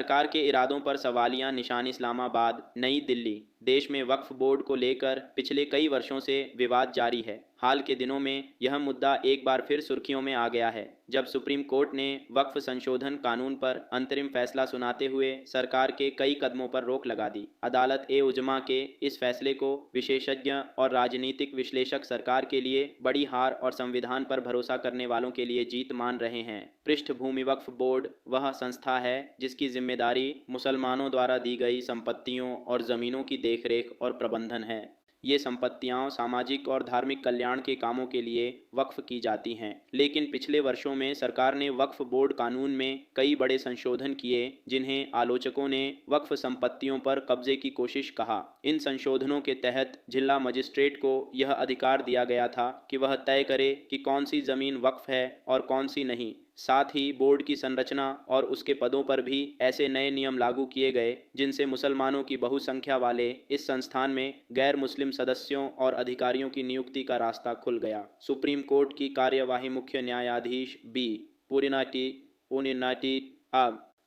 सरकार के इरादों पर सवालिया निशान। इस्लामाबाद, नई दिल्ली। देश में वक्फ बोर्ड को लेकर पिछले कई वर्षों से विवाद जारी है। हाल के दिनों में यह मुद्दा एक बार फिर सुर्खियों में आ गया है, जब सुप्रीम कोर्ट ने वक्फ संशोधन कानून पर अंतरिम फैसला सुनाते हुए सरकार के कई कदमों पर रोक लगा दी। अदालत ए उजमा के इस फैसले को विशेषज्ञ और राजनीतिक विश्लेषक सरकार के लिए बड़ी हार और संविधान पर भरोसा करने वालों के लिए जीत मान रहे हैं। पृष्ठभूमि: वक्फ बोर्ड वह संस्था है जिसकी जिम्मेदारी मुसलमानों द्वारा दी गई संपत्तियों और जमीनों की देखरेख और प्रबंधन है। ये संपत्तियां सामाजिक और धार्मिक कल्याण के कामों के लिए वक्फ की जाती हैं। लेकिन पिछले वर्षों में सरकार ने वक्फ बोर्ड कानून में कई बड़े संशोधन किए, जिन्हें आलोचकों ने वक्फ संपत्तियों पर कब्जे की कोशिश कहा। इन संशोधनों के तहत जिला मजिस्ट्रेट को यह अधिकार दिया गया था कि वह तय करे कि कौन सी जमीन वक्फ है और कौन सी नहीं। साथ ही बोर्ड की संरचना और उसके पदों पर भी ऐसे नए नियम लागू किए गए जिनसे मुसलमानों की बहुसंख्या वाले इस संस्थान में गैर मुस्लिम सदस्यों और अधिकारियों की नियुक्ति का रास्ता खुल गया। सुप्रीम कोर्ट की कार्यवाही: मुख्य न्यायाधीश बी पुरिनाटी उनिनाटी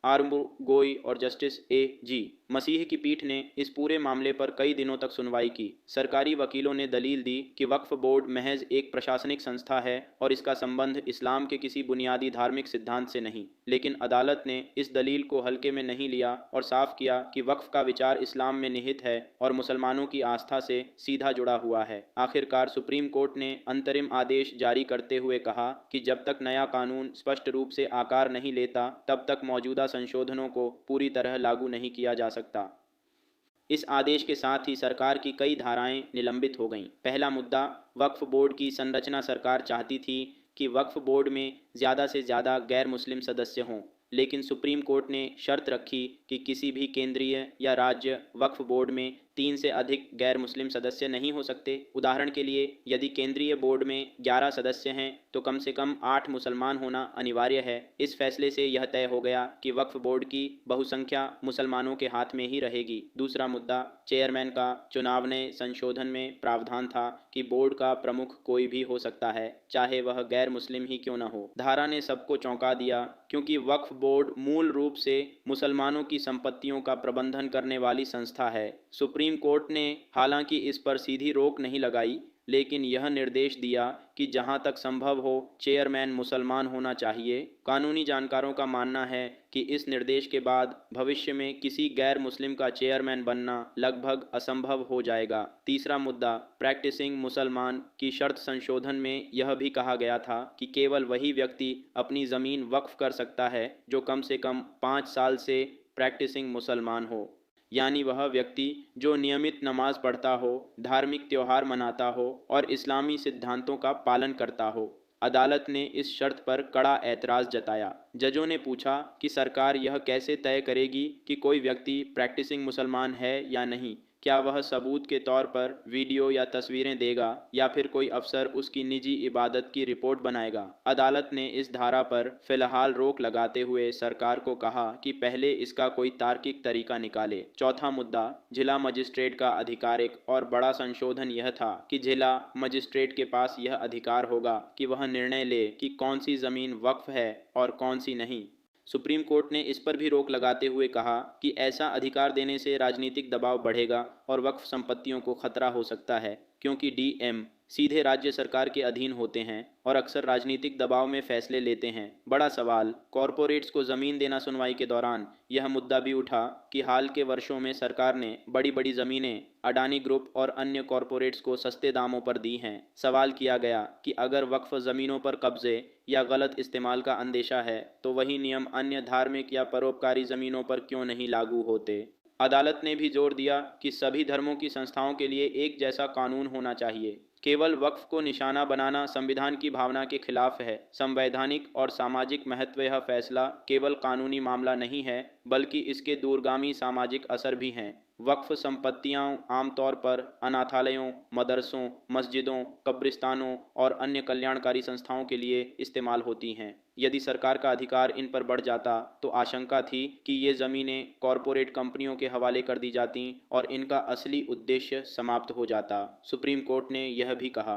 आर्मुगोई और जस्टिस ए जी मसीह की पीठ ने इस पूरे मामले पर कई दिनों तक सुनवाई की। सरकारी वकीलों ने दलील दी कि वक्फ बोर्ड महज एक प्रशासनिक संस्था है और इसका संबंध इस्लाम के किसी बुनियादी धार्मिक सिद्धांत से नहीं। लेकिन अदालत ने इस दलील को हल्के में नहीं लिया और साफ किया कि वक्फ का विचार इस्लाम में निहित है और मुसलमानों की आस्था से सीधा जुड़ा हुआ है। आखिरकार सुप्रीम कोर्ट ने अंतरिम आदेश जारी करते हुए कहा कि जब तक नया कानून स्पष्ट रूप से आकार नहीं लेता, तब तक मौजूदा संशोधनों को पूरी तरह लागू नहीं किया जा सकता। इस आदेश के साथ ही सरकार की कई धाराएं निलंबित हो गईं। पहला मुद्दा: वक्फ बोर्ड की संरचना। सरकार चाहती थी कि वक्फ बोर्ड में ज़्यादा से ज़्यादा गैर मुस्लिम सदस्य हों, लेकिन सुप्रीम कोर्ट ने शर्त रखी कि किसी भी केंद्रीय या राज्य वक्फ बोर्ड में 3 से अधिक गैर मुस्लिम सदस्य नहीं हो सकते। उदाहरण के लिए, यदि केंद्रीय बोर्ड में 11 सदस्य हैं तो कम से कम 8 मुसलमान होना अनिवार्य है। इस फैसले से यह तय हो गया कि वक्फ बोर्ड की बहुसंख्या मुसलमानों के हाथ में ही रहेगी। दूसरा मुद्दा: चेयरमैन का चुनाव। नए संशोधन में प्रावधान था कि बोर्ड का प्रमुख कोई भी हो सकता है, चाहे वह गैर मुस्लिम ही क्यों न हो। धारा ने सबको चौंका दिया, क्योंकि वक्फ बोर्ड मूल रूप से मुसलमानों की संपत्तियों का प्रबंधन करने वाली संस्था है। सुप्रीम कोर्ट ने हालांकि इस पर सीधी रोक नहीं लगाई, लेकिन यह निर्देश दिया कि जहां तक संभव हो चेयरमैन मुसलमान होना चाहिए। कानूनी जानकारों का मानना है कि इस निर्देश के बाद भविष्य में किसी गैर मुस्लिम का चेयरमैन बनना लगभग असंभव हो जाएगा। तीसरा मुद्दा: प्रैक्टिसिंग मुसलमान की शर्त। संशोधन में यह भी कहा गया था कि केवल वही व्यक्ति अपनी ज़मीन वक्फ कर सकता है जो कम से कम 5 साल से प्रैक्टिसिंग मुसलमान हो, यानी वह व्यक्ति जो नियमित नमाज पढ़ता हो, धार्मिक त्यौहार मनाता हो और इस्लामी सिद्धांतों का पालन करता हो। अदालत ने इस शर्त पर कड़ा ऐतराज़ जताया। जजों ने पूछा कि सरकार यह कैसे तय करेगी कि कोई व्यक्ति प्रैक्टिसिंग मुसलमान है या नहीं। क्या वह सबूत के तौर पर वीडियो या तस्वीरें देगा, या फिर कोई अफसर उसकी निजी इबादत की रिपोर्ट बनाएगा। अदालत ने इस धारा पर फिलहाल रोक लगाते हुए सरकार को कहा कि पहले इसका कोई तार्किक तरीका निकाले। चौथा मुद्दा: जिला मजिस्ट्रेट का अधिकार। एक और बड़ा संशोधन यह था कि जिला मजिस्ट्रेट के पास यह अधिकार होगा कि वह निर्णय ले कि कौन सी ज़मीन वक्फ है और कौन सी नहीं। सुप्रीम कोर्ट ने इस पर भी रोक लगाते हुए कहा कि ऐसा अधिकार देने से राजनीतिक दबाव बढ़ेगा और वक्फ संपत्तियों को खतरा हो सकता है, क्योंकि डीएम सीधे राज्य सरकार के अधीन होते हैं और अक्सर राजनीतिक दबाव में फैसले लेते हैं। बड़ा सवाल: कॉरपोरेट्स को ज़मीन देना। सुनवाई के दौरान यह मुद्दा भी उठा कि हाल के वर्षों में सरकार ने बड़ी बड़ी ज़मीनें अडानी ग्रुप और अन्य कॉरपोरेट्स को सस्ते दामों पर दी हैं। सवाल किया गया कि अगर वक्फ ज़मीनों पर कब्जे या गलत इस्तेमाल का अंदेशा है, तो वही नियम अन्य धार्मिक या परोपकारी ज़मीनों पर क्यों नहीं लागू होते। अदालत ने भी जोर दिया कि सभी धर्मों की संस्थाओं के लिए एक जैसा कानून होना चाहिए। केवल वक्फ को निशाना बनाना संविधान की भावना के खिलाफ है। संवैधानिक और सामाजिक महत्व: यह फैसला केवल कानूनी मामला नहीं है, बल्कि इसके दूरगामी सामाजिक असर भी हैं। वक्फ संपत्तियां आमतौर पर अनाथालयों, मदरसों, मस्जिदों, कब्रिस्तानों और अन्य कल्याणकारी संस्थाओं के लिए इस्तेमाल होती हैं। यदि सरकार का अधिकार इन पर बढ़ जाता तो आशंका थी कि ये ज़मीनें कॉरपोरेट कंपनियों के हवाले कर दी जातीं और इनका असली उद्देश्य समाप्त हो जाता। सुप्रीम कोर्ट ने यह भी कहा